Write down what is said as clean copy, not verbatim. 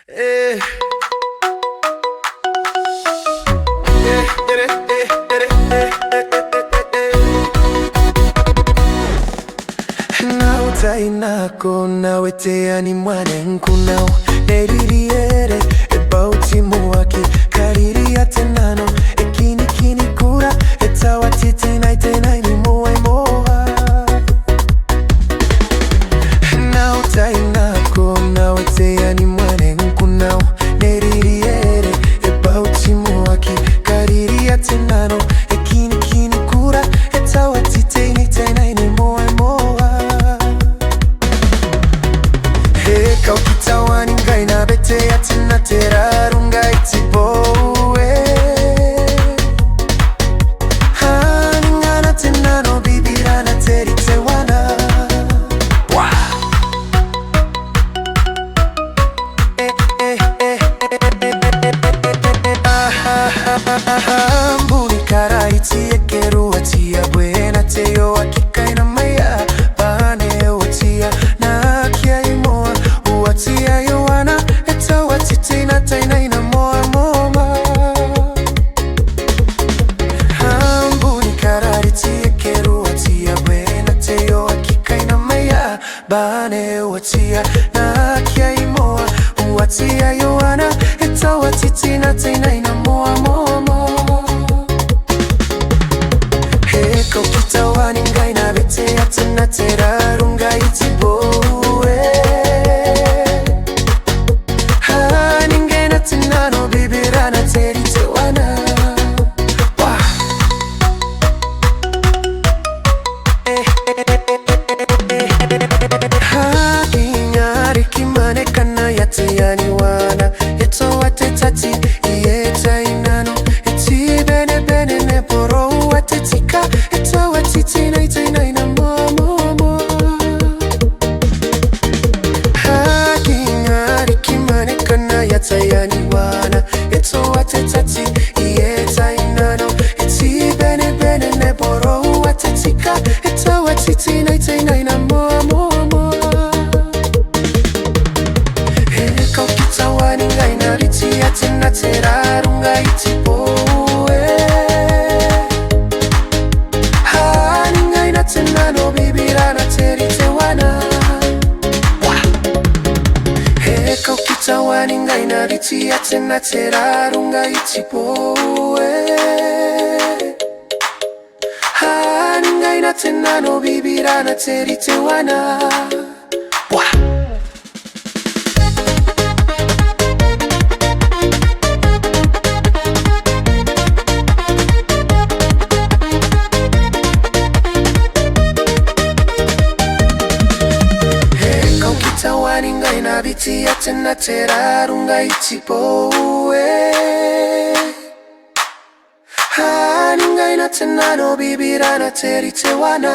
Eh. Nautainako naweteani mwanenkunao neririere ebautimu waki kariria tenano ekini kura etawatitinaitenaini moe moa. Nautainako naweteani mwanenkunao neririere ebautimu waki kariria tenano ekini kura etawatitinaitenaini moe moa. Kaukitawani ngai na bete ya tina teraru ngai tiboe Haningana tina no bibira na teri tewana Mbuni kara iti ekeru watia buena teyo wakika ina maya Bane watia na kia imoa Uwatia yowana eta watitina taina ina moa moma Mbuni kara iti ekeru watia buena teyo wakika ina maya Bane watia na kia imoa Uwatia yowana eta watitina taina ina moa moma Kaukitawani ngai na bete ya tina teraru ngai tiboe Haningena tina no bibira na teri tewana Ingari kimane kana yatiyani wana Yeto wate tati iyeta inano Iti bene bene ne poro wate tika Eto wate tina ita ina moa moa moa Ingari kimane kana yatiyani wana Yeto wate tati iyeta inano Iti bene bene ne poro wate tika Eto wate tina ita ina moa moa moa Kaukitawani ngai na biti ya tina teraru ngai tiboe Hani ngai na tina no bibira na teri tewana Kaukitawani ngai na biti ya tina teraru ngai tiboe Hani ngai na tina no bibira na teri tewana Kaukitawani ngai na biti ya tina teraru ngai tiboe Hani ngai na tina no bibira na teri tewana